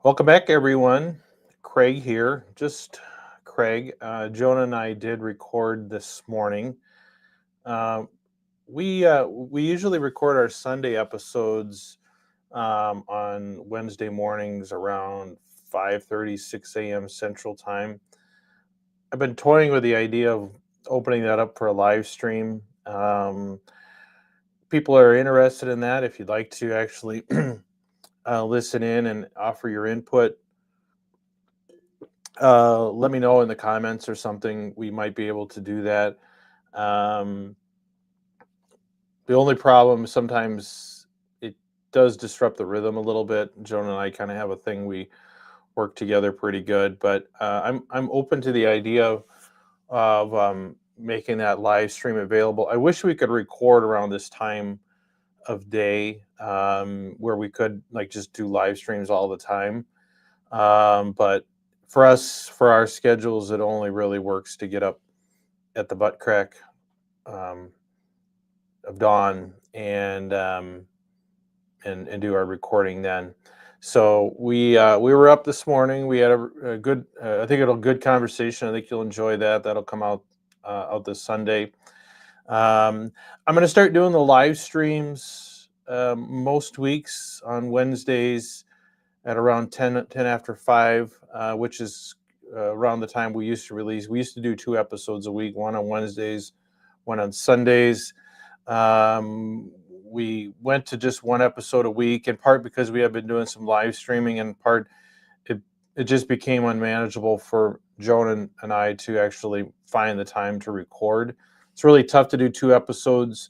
Welcome back, everyone. Craig here. Just Craig. Jonah and I did record this morning. Uh, we usually record our Sunday episodes on Wednesday mornings around 5:30, 6 a.m. Central Time. I've been toying with the idea of opening that up for a live stream. People are interested in that. If you'd like to actually listen in and offer your input, let me know in the comments or something. We might be able to do that. Um, the only problem sometimes it does disrupt the rhythm a little bit. Jonah and I kind of have a thing we work together pretty good, but I'm open to the idea of making that live stream available. I wish we could record around this time of day where we could like just do live streams all the time. But for us, for our schedules, it only really works to get up at the butt crack um, of dawn and do our recording then. So we were up this morning. We had a good, I think it'll good conversation. I think you'll enjoy that. That'll come out this Sunday. I'm going to start doing the live streams most weeks on Wednesdays at around 10 after 5, which is around the time we used to release. We used to do 2 episodes a week, one on Wednesdays, one on Sundays. We went to just 1 episode a week, in part because we have been doing some live streaming, and in part it just became unmanageable for Joan and I to actually find the time to record. It's really tough to do 2 episodes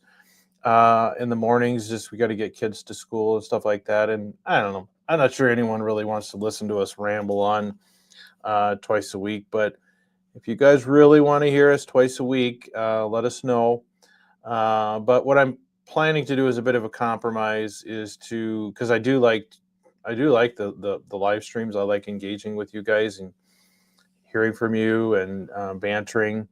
in the mornings. Just we got to get kids to school and stuff like that. And I don't know. I'm not sure anyone really wants to listen to us ramble on twice a week. But if you guys really want to hear us twice a week, let us know. But what I'm planning to do as a bit of a compromise is to, because I do like the live streams. I like engaging with you guys and hearing from you and bantering.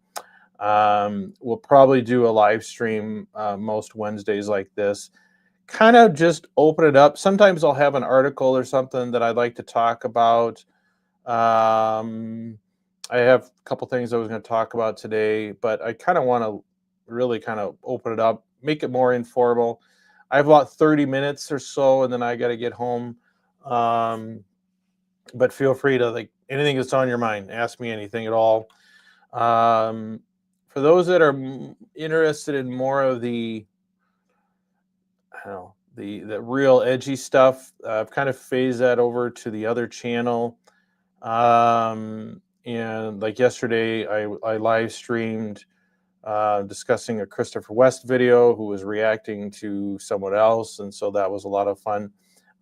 We'll probably do a live stream most Wednesdays like this. Kind of just open it up. Sometimes I'll have an article or something that I'd like to talk about. I have a couple things I was going to talk about today, but I kind of want to really kind of open it up, make it more informal. I have about 30 minutes or so, and then I got to get home. Um, but feel free to like anything that's on your mind. Ask me anything at all. Um, for those that are interested in more of the, I don't know, the real edgy stuff, I've kind of phased that over to the other channel. And like yesterday, I live streamed discussing a Christopher West video who was reacting to someone else, and so that was a lot of fun.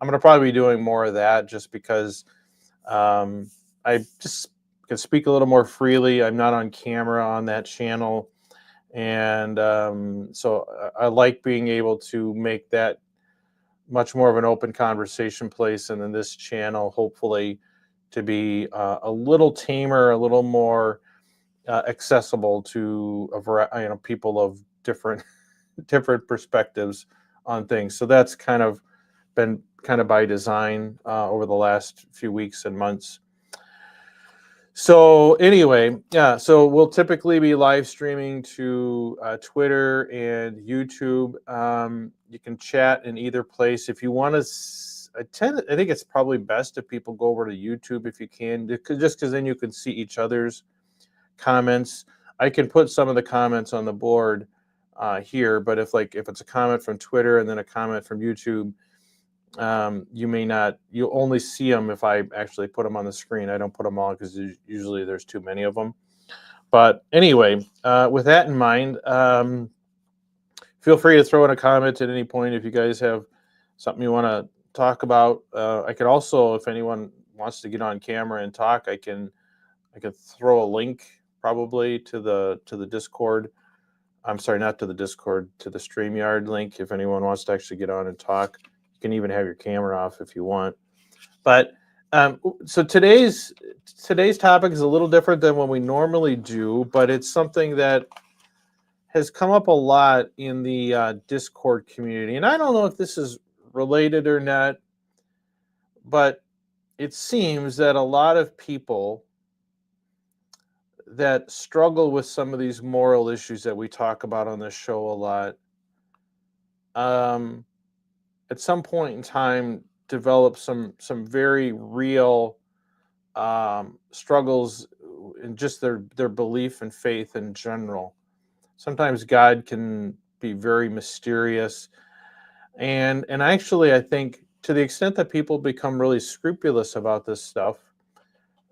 I'm gonna probably be doing more of that just because I just can speak a little more freely. I'm not on camera on that channel, and so I like being able to make that much more of an open conversation place, and then this channel hopefully to be a little tamer, a little more accessible to a variety, people of different different perspectives on things. So that's kind of been kind of by design over the last few weeks and months. So anyway, yeah, so we'll typically be live streaming to Twitter and YouTube. You can chat in either place. If you want to I think it's probably best if people go over to YouTube if you can, just because then you can see each other's comments. I can put some of the comments on the board here, but if it's a comment from Twitter and then a comment from YouTube, you may not. You only see them if I actually put them on the screen. I don't put them on because usually there's too many of them. But anyway, with that in mind, feel free to throw in a comment at any point if you guys have something you want to talk about. I could also, if anyone wants to get on camera and talk, I can throw a link probably to the Discord. I'm sorry, not to the Discord, to the StreamYard link. If anyone wants to actually get on and talk, you can even have your camera off if you want. But so today's topic is a little different than what we normally do, but it's something that has come up a lot in the Discord community, and I don't know if this is related or not, but it seems that a lot of people that struggle with some of these moral issues that we talk about on this show a lot, um, at some point in time, develop some very real struggles in just their belief and faith in general. Sometimes God can be very mysterious, and actually, I think to the extent that people become really scrupulous about this stuff,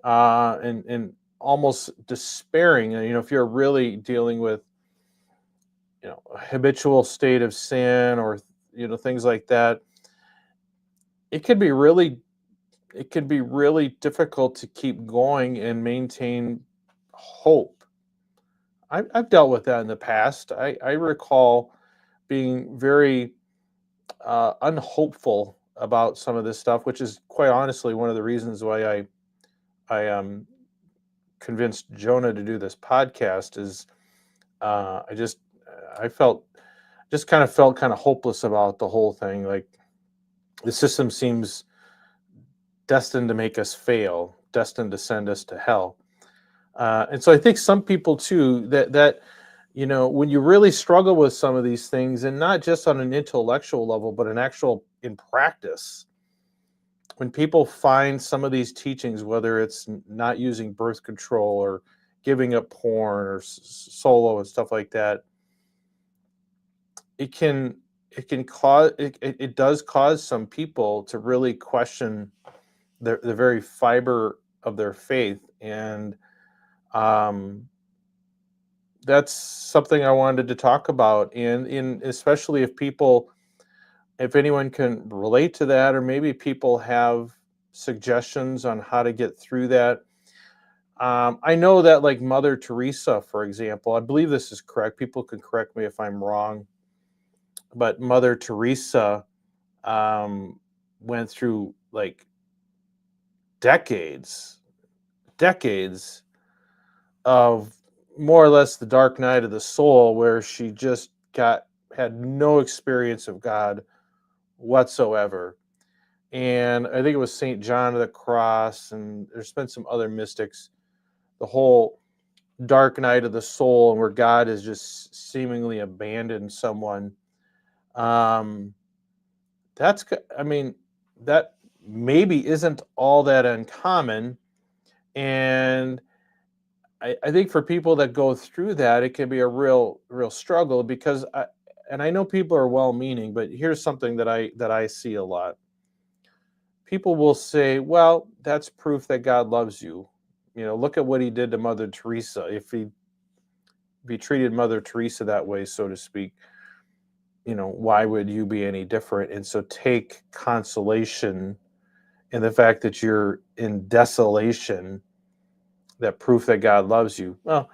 and almost despairing, if you're really dealing with a habitual state of sin, or things like that, it can be really it can be really difficult to keep going and maintain hope. I've dealt with that in the past. I recall being very unhopeful about some of this stuff, which is quite honestly one of the reasons why I convinced Jonah to do this podcast. Is I felt just kind of felt kind of hopeless about the whole thing. Like, the system seems destined to make us fail, destined to send us to hell. And so I think some people too, that when you really struggle with some of these things, and not just on an intellectual level, but in practice, when people find some of these teachings, whether it's not using birth control, or giving up porn, or solo and stuff like that, it can it does cause some people to really question the very fiber of their faith. And um that's something I wanted to talk about, and in especially if anyone can relate to that, or maybe people have suggestions on how to get through that. I know that, like, Mother Teresa, for example, I believe this is correct. People can correct me if I'm wrong, but Mother Teresa um, went through like decades, decades of more or less the dark night of the soul, where she just had no experience of God whatsoever. And I think it was Saint John of the Cross, and there's been some other mystics. The whole dark night of the soul, and where God has just seemingly abandoned someone. Um, I mean, that maybe isn't all that uncommon. And I think for people that go through that, it can be a real struggle, because I know people are well meaning, but here's something that I see a lot. People will say, well, that's proof that God loves you. Look at what he did to Mother Teresa. If he treated Mother Teresa that way, so to speak, why would you be any different? And so take consolation in the fact that you're in desolation, that proof that God loves you. Well,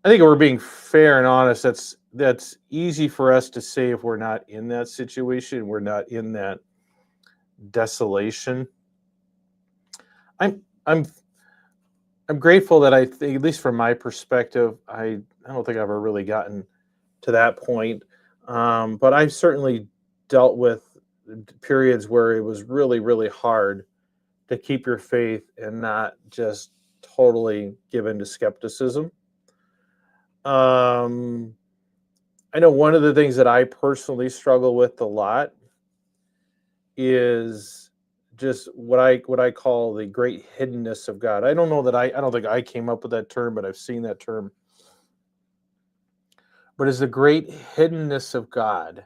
I think if we're being fair and honest, that's easy for us to say if we're not in that situation, we're not in that desolation. I'm I'm I'm grateful that I think, at least from my perspective, I don't think I've ever really gotten to that point. But I've certainly dealt with periods where it was really hard to keep your faith and not just totally give in to skepticism. Um, I know one of the things that I personally struggle with a lot is just what I call the great hiddenness of God. I don't know that I don't think I came up with that term, but I've seen that term. But is the great hiddenness of God.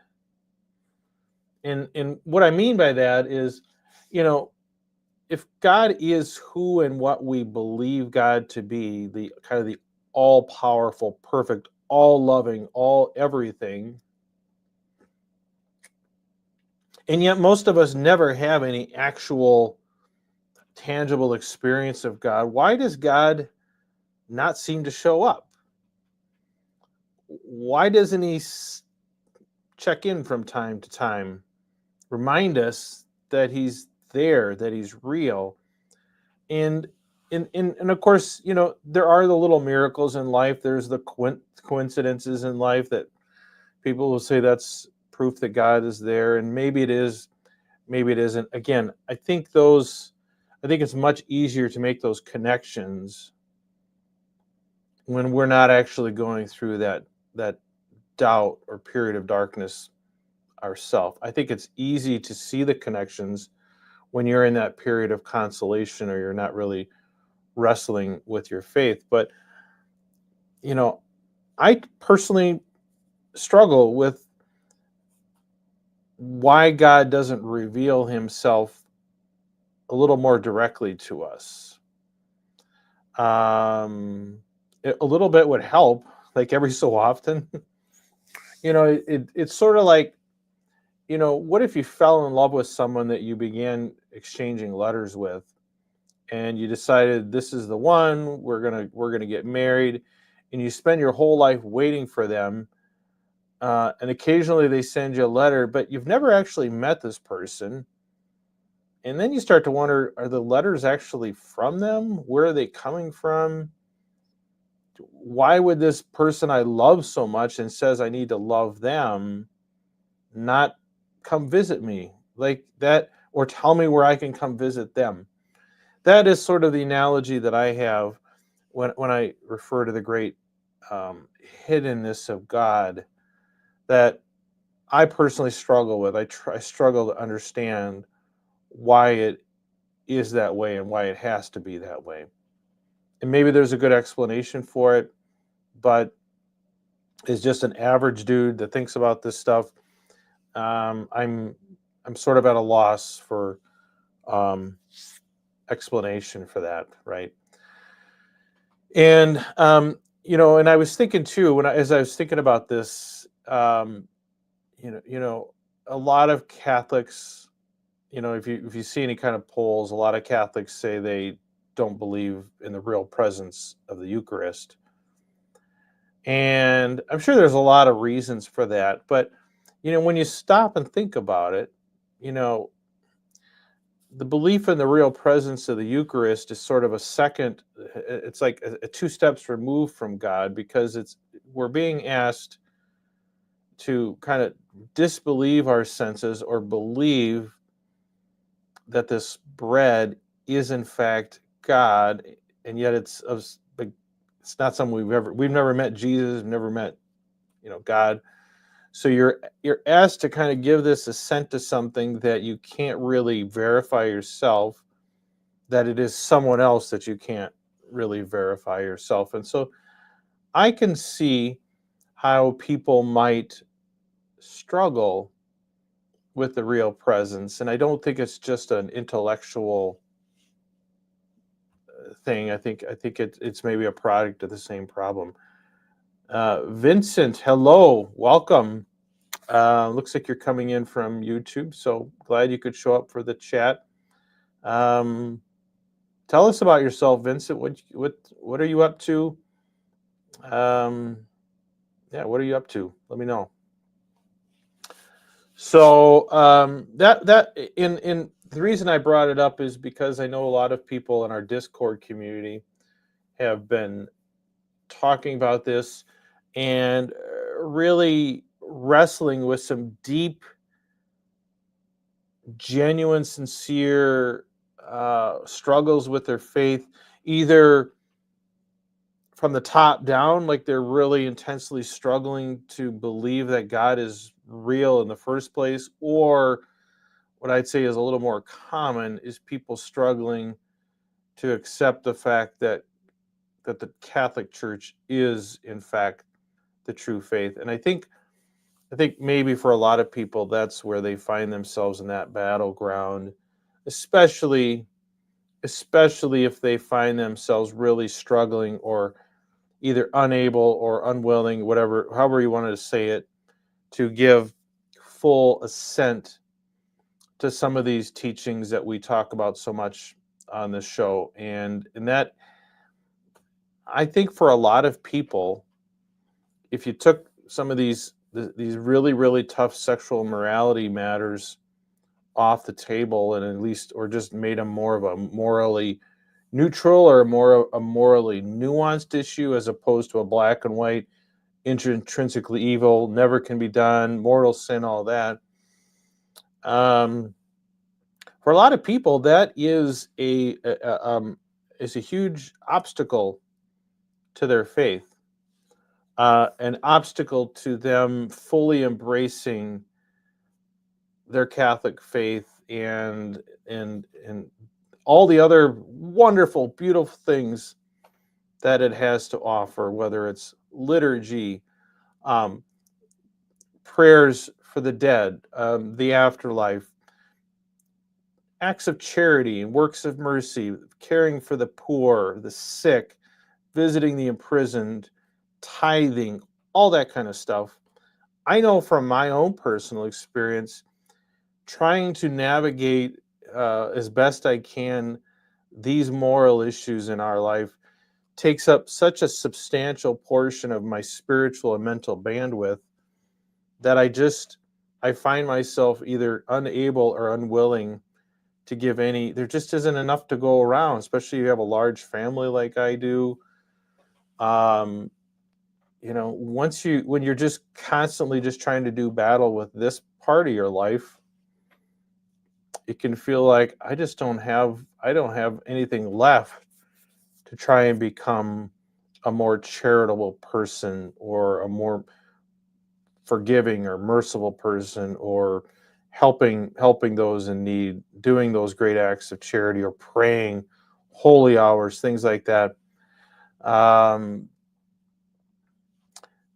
And what I mean by that is, you know, if God is who and what we believe God to be, the kind of the all powerful, perfect, all loving, all everything, and yet most of us never have any actual tangible experience of God, why does God not seem to show up? Why doesn't he check in from time to time, remind us that he's there, that he's real? And and of course, there are the little miracles in life. There's the coincidences in life that people will say that's proof that God is there, and maybe it is maybe it isn't. Again, I think it's much easier to make those connections when we're not actually going through that doubt or period of darkness ourselves. I think it's easy to see the connections when you're in that period of consolation or you're not really wrestling with your faith. But, you know, I personally struggle with why God doesn't reveal himself a little more directly to us. A little bit would help, like every so often. It's sort of like, what if you fell in love with someone that you began exchanging letters with, and you decided this is the one, we're gonna get married, and you spend your whole life waiting for them, and occasionally they send you a letter, but you've never actually met this person, and then you start to wonder, are the letters actually from them? Where are they coming from? Why would this person I love so much and says I need to love them not come visit me like that, or tell me where I can come visit them? That is sort of the analogy that I have when I refer to the great hiddenness of God that I personally struggle with. I struggle to understand why it is that way and why it has to be that way. And maybe there's a good explanation for it, but as just an average dude that thinks about this stuff, I'm sort of at a loss for um, explanation for that, right? And and I was thinking too as I was thinking about this, a lot of Catholics, if you see any kind of polls, a lot of Catholics say they don't believe in the real presence of the Eucharist. And I'm sure there's a lot of reasons for that, but when you stop and think about it, you know, the belief in the real presence of the Eucharist is sort of a second. It's like a two steps removed from God, because we're being asked to kind of disbelieve our senses or believe that this bread is in fact God, and yet it's not something we've never met Jesus, never met God. So you're asked to kind of give this assent to something that you can't really verify yourself, that it is someone else that you can't really verify yourself. And so I can see how people might struggle with the real presence. And I don't think it's just an intellectual thing. I think it's maybe a product of the same problem. Vincent, hello, welcome. Looks like you're coming in from YouTube, so glad you could show up for the chat. Um, Tell us about yourself, Vincent. What are you up to? Um, yeah, what are you up to? Let me know. So that in the reason I brought it up is because I know a lot of people in our Discord community have been talking about this and really wrestling with some deep, genuine, sincere struggles with their faith, either from the top down, like they're really intensely struggling to believe that God is real in the first place, or what I'd say is a little more common is people struggling to accept the fact that the Catholic Church is in fact the true faith. And I think maybe for a lot of people that's where they find themselves in that battleground, especially if they find themselves really struggling or either unable or unwilling, whatever, however you wanted to say it, to give full assent to some of these teachings that we talk about so much on this show. And that, I think for a lot of people, if you took some of these really, really tough sexual morality matters off the table, and at least, or just made them more of a morally neutral or a morally nuanced issue, as opposed to a black and white, intrinsically evil, never can be done, mortal sin, all that. Um, For a lot of people, that is a huge obstacle to their faith, an obstacle to them fully embracing their Catholic faith and all the other wonderful, beautiful things that it has to offer, whether it's liturgy, um, prayers for the dead, the afterlife, acts of charity and works of mercy, caring for the poor, the sick, visiting the imprisoned, tithing, all that kind of stuff. I know from my own personal experience, trying to navigate as best I can these moral issues in our life takes up such a substantial portion of my spiritual and mental bandwidth that I find myself either unable or unwilling to give any. There just isn't enough to go around, especially if you have a large family like I do. um when you're just constantly just trying to do battle with this part of your life, it can feel like I don't have anything left to try and become a more charitable person or a more forgiving or merciful person, or helping those in need, doing those great acts of charity, or praying holy hours, things like that. um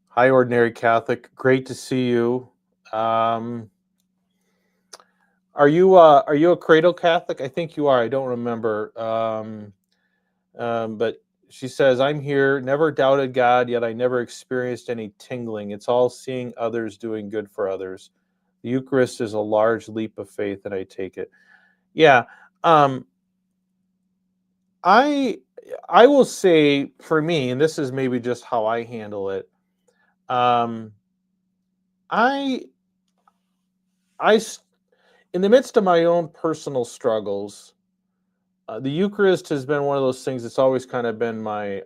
Hi, ordinary Catholic, great to see you. um are you a cradle Catholic? I think you are. I don't remember. But she says, I'm here, never doubted God, yet I never experienced any tingling. It's all seeing others doing good for others. The Eucharist is a large leap of faith, and I take it. Yeah. Um, I I will say for me, and this is maybe just how I handle it. Um, I I s- in the midst of my own personal struggles, the Eucharist has been one of those things that's always kind of been my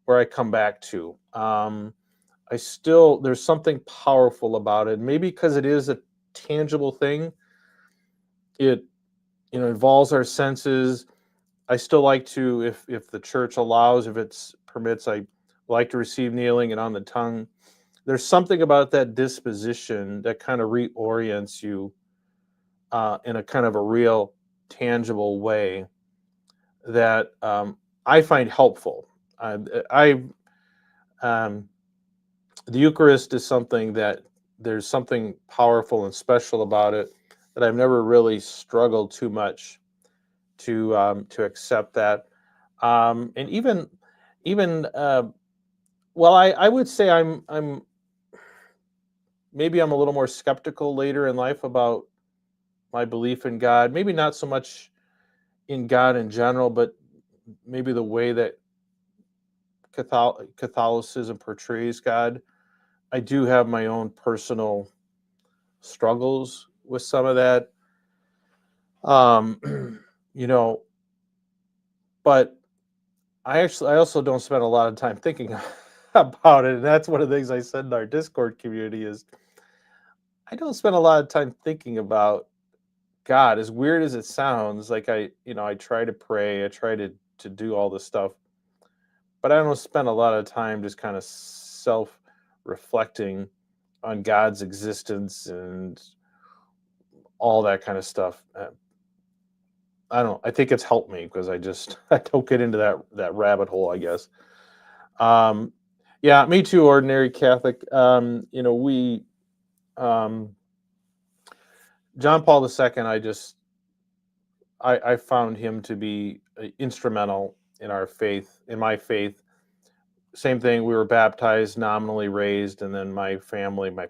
where I come back to. There's something powerful about it. Maybe because it is a tangible thing. It involves our senses. I still like to, if the church allows, if it's permits, I like to receive kneeling and on the tongue. There's something about that disposition that kind of reorients you in a kind of a real tangible way that I find helpful. I um, the Eucharist is something that there's something powerful and special about it that I've never really struggled too much to accept that. And even well, I would say I'm a little more skeptical later in life about my belief in God. Maybe not so much in God in general, but maybe the way that Catholicism portrays God. I do have my own personal struggles with some of that. You know, but I also don't spend a lot of time thinking about it, and that's one of the things I said in our Discord community is I don't spend a lot of time thinking about God. As weird as it sounds, like I try to pray, I try to do all this stuff, but I don't spend a lot of time just kind of self reflecting on God's existence and all that kind of stuff. I don't. I think it's helped me because I don't get into that rabbit hole, I guess. Um, yeah, me too. Ordinary Catholic. We um, John Paul II. I found him to be instrumental in our faith, in my faith. Same thing. We were baptized, nominally raised, and then my family, my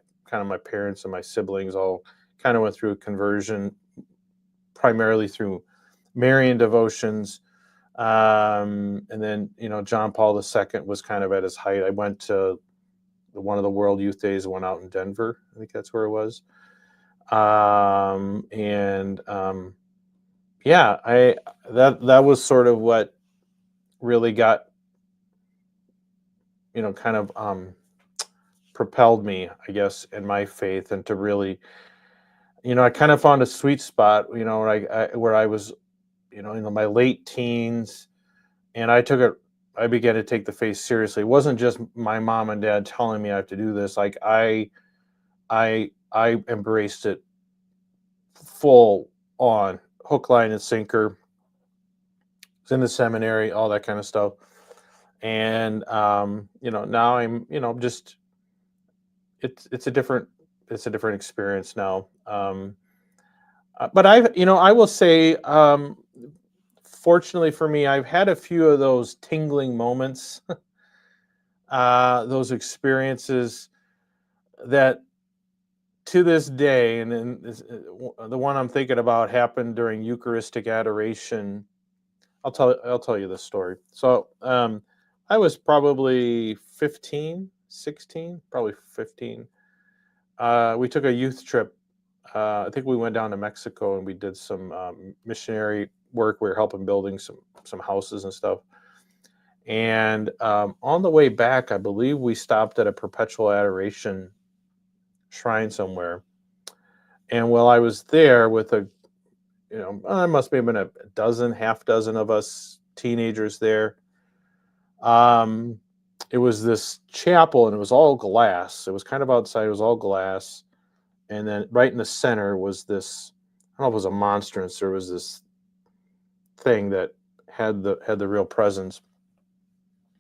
parents and my siblings all kind of went through a conversion, primarily through Marian devotions. And then John Paul II was kind of at his height. I went to one of the World Youth Days, one out in Denver. I think that's where it was. And Yeah, I that was sort of what really got kind of propelled me, I guess, in my faith, and to really I kind of found a sweet spot, where I was, in my late teens, and I began to take the faith seriously. It wasn't just my mom and dad telling me I have to do this. Like I embraced it full on, hook, line, and sinker. Was in the seminary, all that kind of stuff. And now I'm, just it's a different experience now. But I will say, fortunately for me, I've had a few of those tingling moments, those experiences that to this day, and the one I'm thinking about happened during Eucharistic adoration. I'll tell you this story. So, I was probably 15, 16, probably 15. We took a youth trip. I think we went down to Mexico and we did some missionary work. We were helping building some houses and stuff. And on the way back, I believe we stopped at a perpetual adoration shrine somewhere. And while I was there with I must have been a dozen, half dozen of us teenagers there. Um, it was this chapel and it was all glass. It was kind of outside. It was all glass. And then right in the center was this, I don't know if it was a monstrance, there was this thing that had the real presence.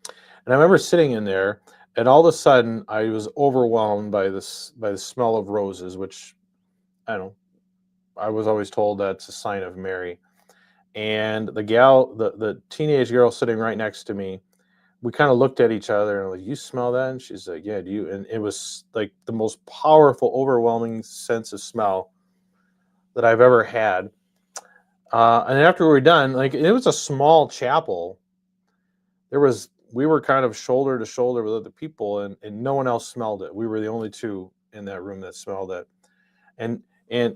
And I remember sitting in there, and all of a sudden I was overwhelmed by the smell of roses, which I don't know, I was always told that's a sign of Mary. And the teenage girl sitting right next to me, we kind of looked at each other and like, you smell that? And she's like, yeah, do you? And it was like the most powerful, overwhelming sense of smell that I've ever had. And after we were done, like it was a small chapel. We were kind of shoulder to shoulder with other people, and no one else smelled it. We were the only two in that room that smelled it. And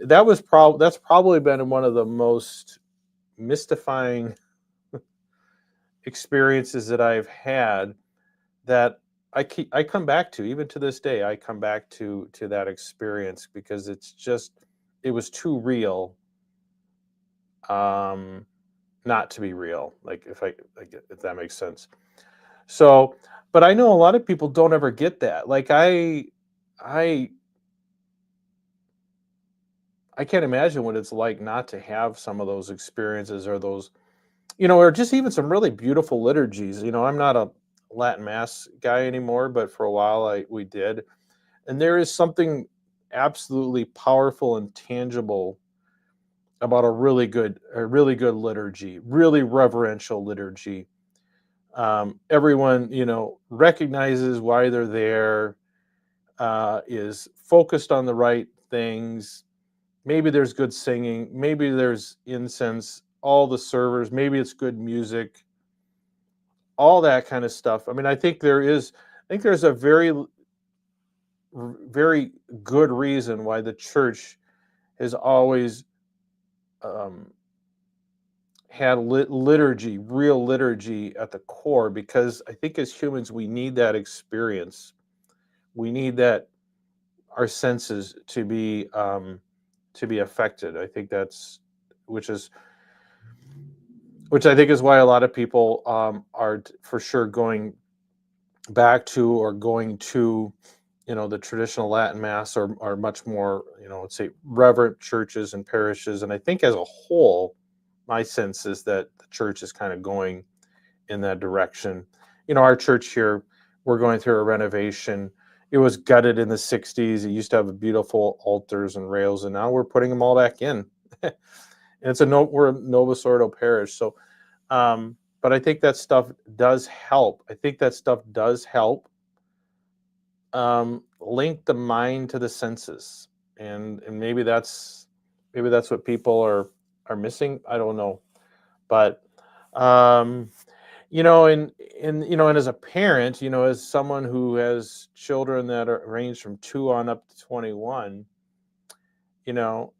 that's probably been one of the most mystifying experiences that I've had, that I come back to, even to this day. I come back to that experience because it was too real, um not to be real, like if that makes sense. So, but I know a lot of people don't ever get that. Like I I can't imagine what it's like not to have some of those experiences, or those, or just even some really beautiful liturgies. I'm not a Latin mass guy anymore, but for a while we did. And there is something absolutely powerful and tangible about a really good liturgy, really reverential liturgy. Everyone, recognizes why they're there, is focused on the right things. Maybe there's good singing, maybe there's incense, all the servers, maybe it's good music, all that kind of stuff. I mean, I think there's a very good reason why the church has always um, had liturgy, real liturgy at the core, because I think as humans we need that experience. We need that, our senses to be affected. I think that's which is which I think is why a lot of people are for sure going back to, or going to, the traditional Latin mass, or much more, let's say reverent churches and parishes. And I think as a whole, my sense is that the church is kind of going in that direction. Our church here, we're going through a renovation. It was gutted in the 60s. It used to have beautiful altars and rails, and now we're putting them all back in. And we're a Novus Ordo parish. So, but I think that stuff does help. I think that stuff does help link the mind to the senses. And maybe that's what people are missing. I don't know. But um and as a parent, as someone who has children that are range from 2 on up to 21, you know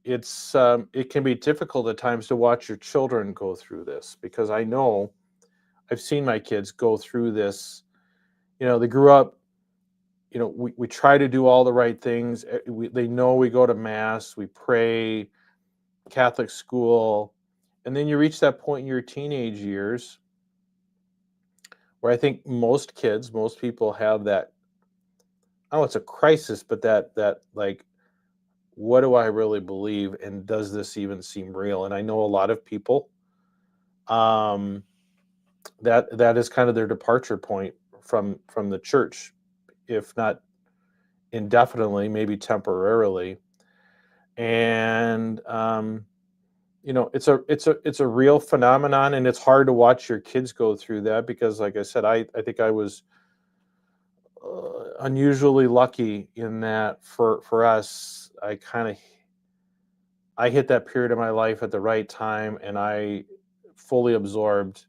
it can be difficult at times to watch your children go through this, because I know I've seen my kids go through this. They grew up we try to do all the right things. They know we go to mass, we pray, Catholic school, and then you reach that point in your teenage years where I think most kids, most people have that. Oh, it's a crisis, but that like, what do I really believe, and does this even seem real? And I know a lot of people, um, that is kind of their departure point from the church, if not indefinitely, maybe temporarily. And it's a real phenomenon, and it's hard to watch your kids go through that because, like I said, I think I was unusually lucky in that for us. I hit that period of my life at the right time, and I fully absorbed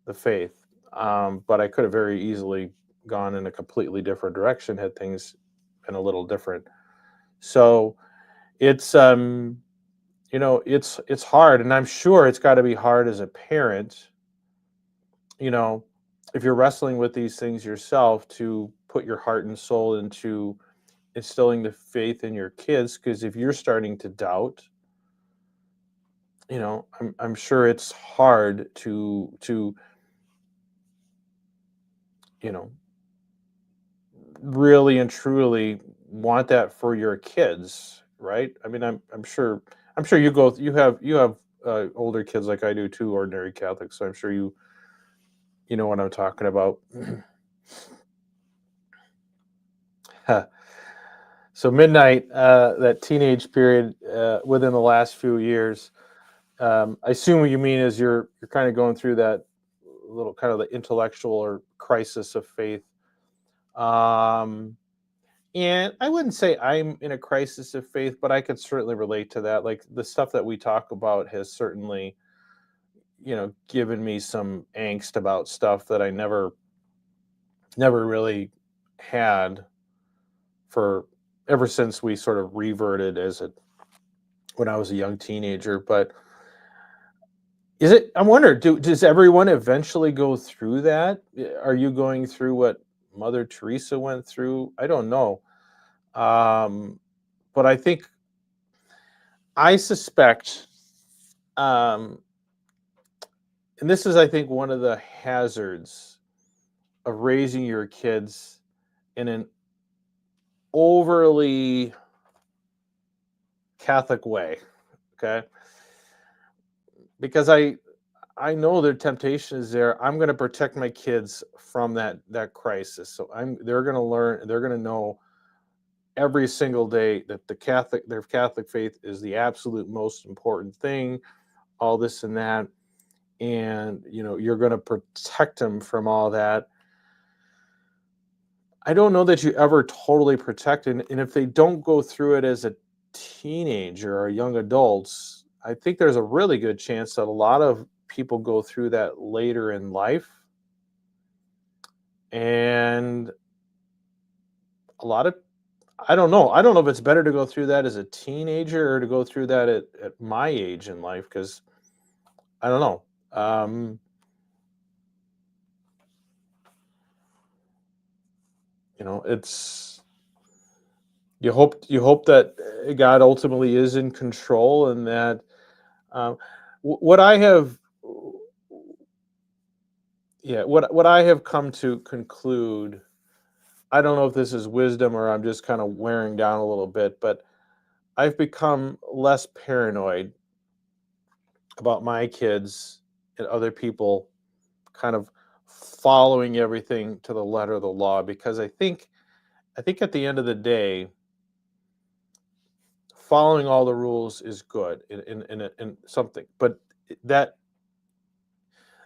the faith. But I could have very easily gone in a completely different direction had things been a little different. So it's it's hard, and I'm sure it's got to be hard as a parent, you know, if you're wrestling with these things yourself, to put your heart and soul into instilling the faith in your kids. Because if you're starting to doubt, I'm sure it's hard to you know really and truly want that for your kids, right? I mean, I'm sure you have older kids like I do too, ordinary Catholics. So I'm sure you know what I'm talking about. So midnight, that teenage period within the last few years. I assume what you mean is you're kind of going through that little kind of the intellectual or crisis of faith. Um, and I wouldn't say I'm in a crisis of faith, but I could certainly relate to that. Like the stuff that we talk about has certainly, given me some angst about stuff that I never really had for ever since we sort of reverted as a when I was a young teenager. But I wonder, does everyone eventually go through that? Are you going through what Mother Teresa went through? I don't know. Um, but I suspect, um, and this is, I think, one of the hazards of raising your kids in an overly Catholic way. Okay. Because I know their temptation is there. I'm going to protect my kids from that crisis. So they're going to learn, they're going to know every single day that their Catholic faith is the absolute most important thing, all this and that. And you're going to protect them from all that. I don't know that you ever totally protect it. And if they don't go through it as a teenager or young adults, I think there's a really good chance that a lot of people go through that later in life. And a lot of I don't know. I don't know if it's better to go through that as a teenager or to go through that at my age in life, because I don't know. It's you hope that God ultimately is in control, and that what I have yeah, what I have come to conclude, I don't know if this is wisdom or I'm just kind of wearing down a little bit, but I've become less paranoid about my kids and other people kind of following everything to the letter of the law, because I think at the end of the day, following all the rules is good in something, but that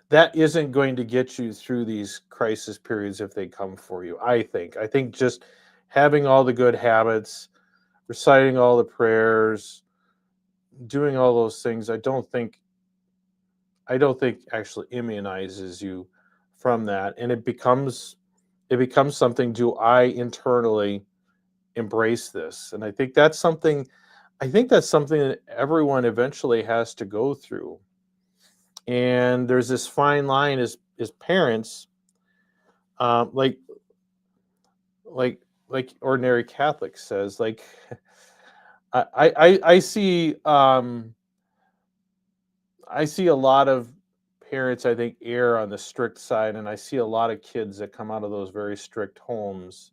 that isn't going to get you through these crisis periods if they come for you. I think just having all the good habits, reciting all the prayers, doing all those things, I don't think actually immunizes you from that. And it becomes something, do I internally embrace this? And I think that's something that everyone eventually has to go through. And there's this fine line as parents, like like like ordinary Catholic says, like I see I see a lot of parents, I think, err on the strict side, and I see a lot of kids that come out of those very strict homes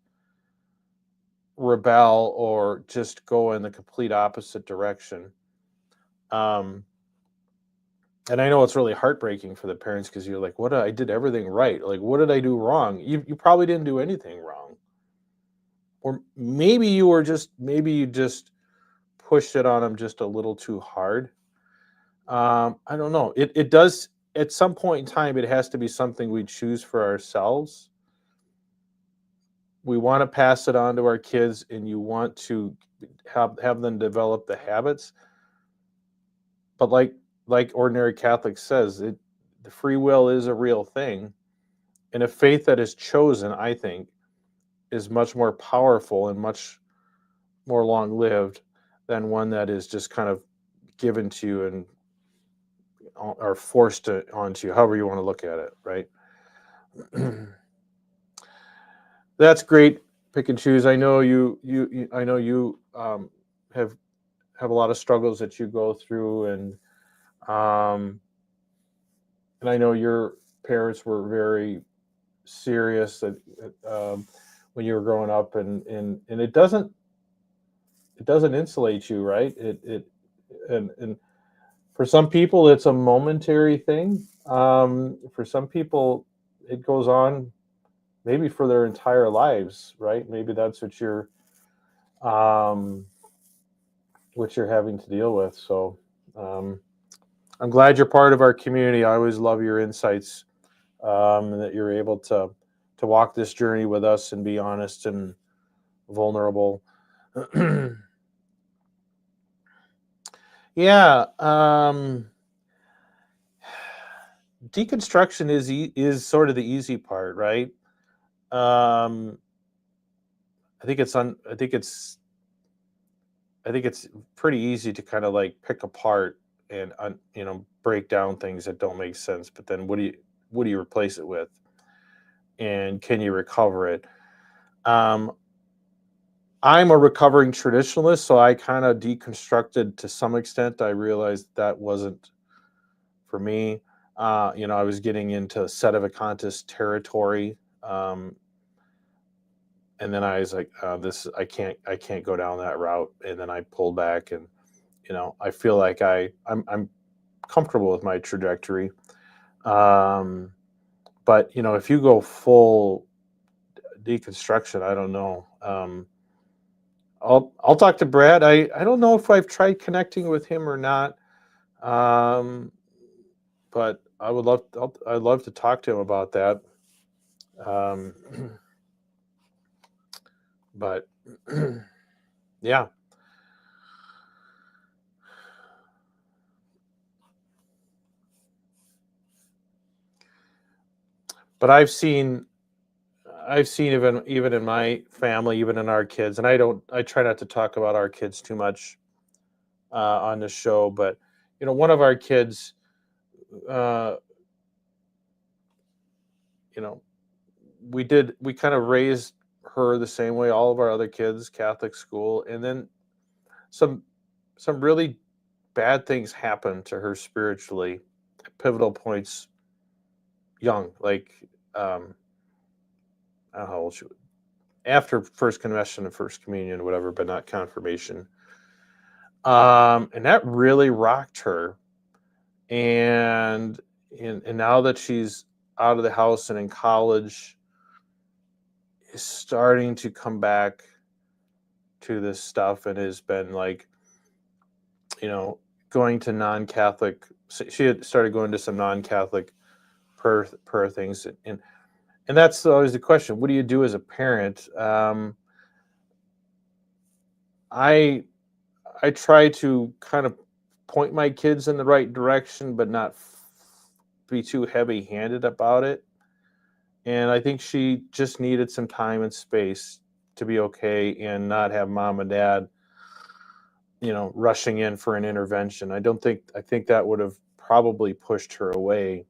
rebel or just go in the complete opposite direction. Um, and I know it's really heartbreaking for the parents because you're like, I did everything right. Like, what did I do wrong? You probably didn't do anything wrong, or maybe you just pushed it on them just a little too hard. I don't know. It does at some point in time. It has to be something we choose for ourselves. We want to pass it on to our kids, and you want to have them develop the habits. But like ordinary Catholic says, the free will is a real thing, and a faith that is chosen, I think, is much more powerful and much more long lived than one that is just kind of given to you and or forced onto you, however you want to look at it, right? That's great. Pick and choose. I know I know you have a lot of struggles that you go through, um, and I know your parents were very serious when you were growing up, and it doesn't insulate you, right? And for some people, it's a momentary thing. For some people, it goes on maybe for their entire lives, right? Maybe that's um, what you're having to deal with. So um, I'm glad you're part of our community. I always love your insights, and that you're able to walk this journey with us and be honest and vulnerable. Yeah, deconstruction is sort of the easy part, right? Um, I think it's on. I think it's pretty easy to kind of like pick apart and break down things that don't make sense. But then what do you replace it with, and can you recover it? Um, I'm a recovering traditionalist, so I kind of deconstructed to some extent. I realized that wasn't for me. I was getting into sedevacantist territory, and then I was like, "This I can't go down that route." And then I pulled back, and I feel like I'm comfortable with my trajectory. Um, but if you go full deconstruction, I don't know. I'll talk to Brad. I don't know if I've tried connecting with him or not. Um, but I'd love to talk to him about that. Um, but yeah, but I've seen even in my family, even in our kids, and I try not to talk about our kids too much on the show, but one of our kids, uh, you know, we kind of raised her the same way all of our other kids, Catholic school, and then some really bad things happened to her spiritually at pivotal points young, like I don't know how old she was, after first confession and first communion or whatever, but not confirmation. And that really rocked her. And and now that she's out of the house and in college, is starting to come back to this stuff and has been like, you know, going to non-Catholic. She had started going to some non-Catholic prayer things, and that's always the question: what do you do as a parent? I I try to kind of point my kids in the right direction, but not be too heavy-handed about it. And I think she just needed some time and space to be okay and not have mom and dad, rushing in for an intervention. I think that would have probably pushed her away,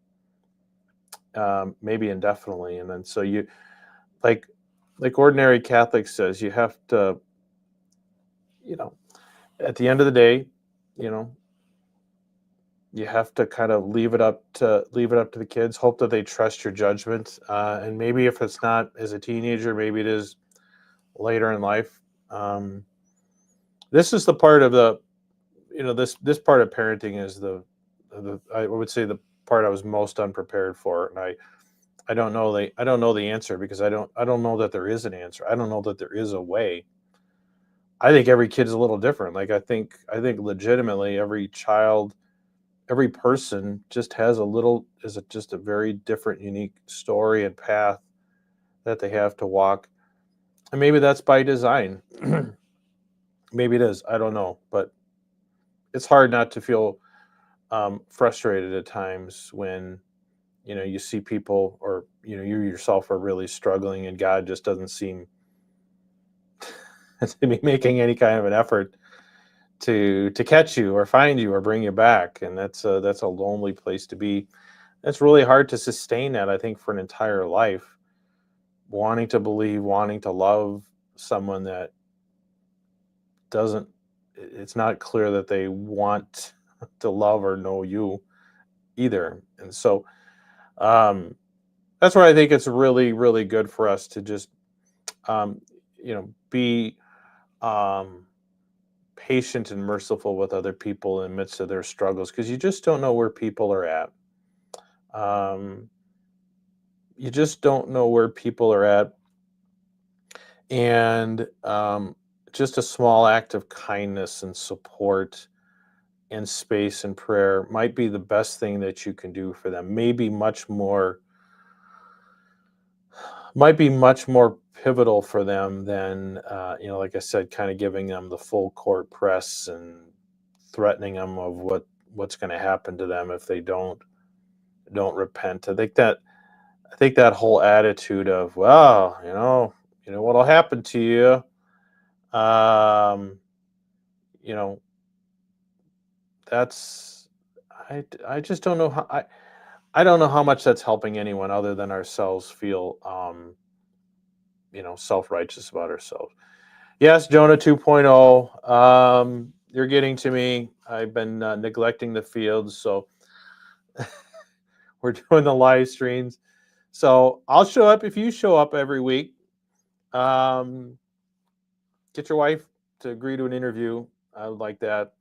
maybe indefinitely. And then so you like like ordinary Catholic says, you have to, you know, at the end of the day, you know, you have to kind of leave it up to the kids. Hope that they trust your judgment, and maybe if it's not as a teenager, maybe it is later in life. Um, this is the part of the this part of parenting is the I would say the part I was most unprepared for, and I don't know the answer because I don't know that there is an answer. I don't know that there is a way. I think every kid is a little different. Like I think legitimately every child, every person just has a little just a very different, unique story and path that they have to walk, and maybe that's by design. Maybe it is. I don't know, but it's hard not to feel frustrated at times when you see people or you yourself are really struggling and God just doesn't seem to be making any kind of an effort to catch you or find you or bring you back, and that's a lonely place to be. It's really hard to sustain that, I think, for an entire life, wanting to believe, wanting to love someone that doesn't it's not clear that they want to love or know you either. And so um that's where I think it's really, really good for us to just um be um patient and merciful with other people in the midst of their struggles, because you just don't know where people are at. Um, you just don't know where people are at. And just a small act of kindness and support and space and prayer might be the best thing that you can do for them. Might be much more pivotal for them than, like I said, kind of giving them the full court press and threatening them of what's going to happen to them if they don't repent. I think that whole attitude of, well, what'll happen to you, um, you know, that's I just don't know how I don't know how much that's helping anyone other than ourselves feel self-righteous about ourselves. Yes, Jonah 2.0. You're getting to me. I've been neglecting the fields, so we're doing the live streams. So I'll show up if you show up every week. Um, get your wife to agree to an interview. I would like that.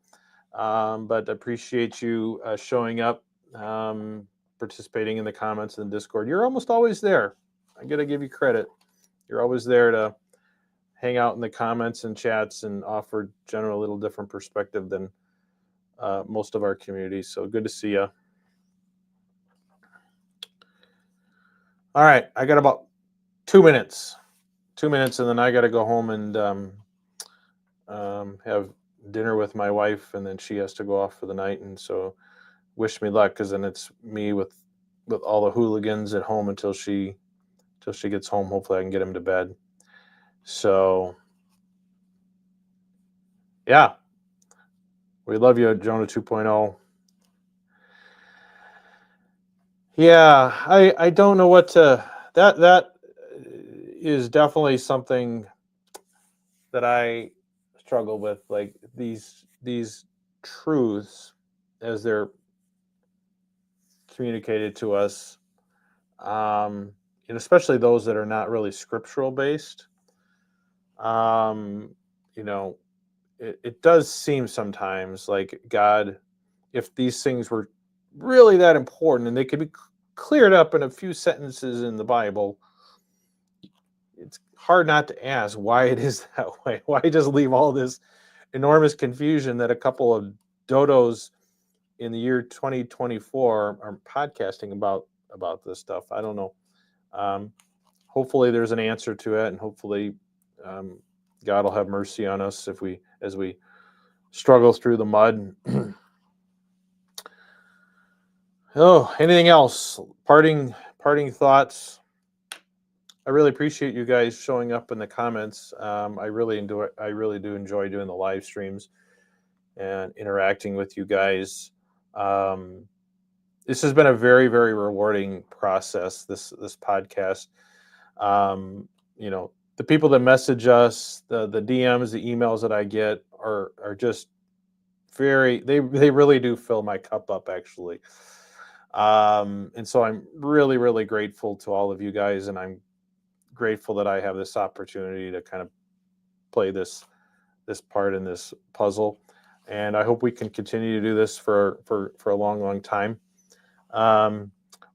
But appreciate you showing up, participating in the comments in the Discord. You're almost always there. I got to give you credit. You're always there to hang out in the comments and chats and offer general little different perspective than most of our community. So good to see you. All right, I got about 2 minutes. 2 minutes, and then I got to go home and have dinner with my wife, and then she has to go off for the night. And so, wish me luck, because then it's me with all the hooligans at home until she gets home. Hopefully, I can get him to bed. So, yeah, we love you, Jonah 2.0. Yeah, I don't know what to that is definitely something that I struggle with, like these truths as they're communicated to us, and especially those that are not really scriptural based. Um, you know, it does seem sometimes like God, if these things were really that important and they could be cleared up in a few sentences in the Bible, it's hard not to ask why it is that way. Why just leave all this enormous confusion that a couple of dodos in the year 2024 are podcasting about this stuff? I don't know. Um, Hopefully, there's an answer to it, and hopefully, um, God will have mercy on us as we struggle through the mud. Oh, anything else? Parting thoughts. I really appreciate you guys showing up in the comments. I really do enjoy doing the live streams and interacting with you guys. Um, this has been a very, very rewarding process. This podcast. Um, you know, the people that message us, the DMs, the emails that I get are just very, they really do fill my cup up, actually. And so I'm really, really grateful to all of you guys, and I'm grateful that I have this opportunity to kind of play this part in this puzzle. And I hope we can continue to do this for a long, long time.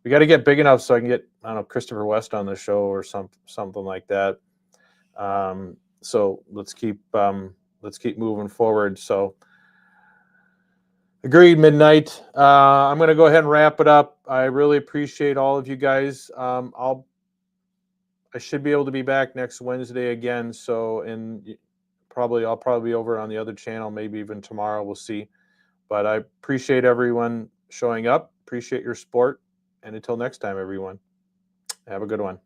We got to get big enough so I can get, I don't know, Christopher West on the show or something like that. So let's keep moving forward. So agreed, midnight. I'm going to go ahead and wrap it up. I really appreciate all of you guys. I should be able to be back next Wednesday again. So, and I'll probably be over on the other channel, maybe even tomorrow. We'll see. But I appreciate everyone showing up. Appreciate your support. And until next time, everyone, have a good one.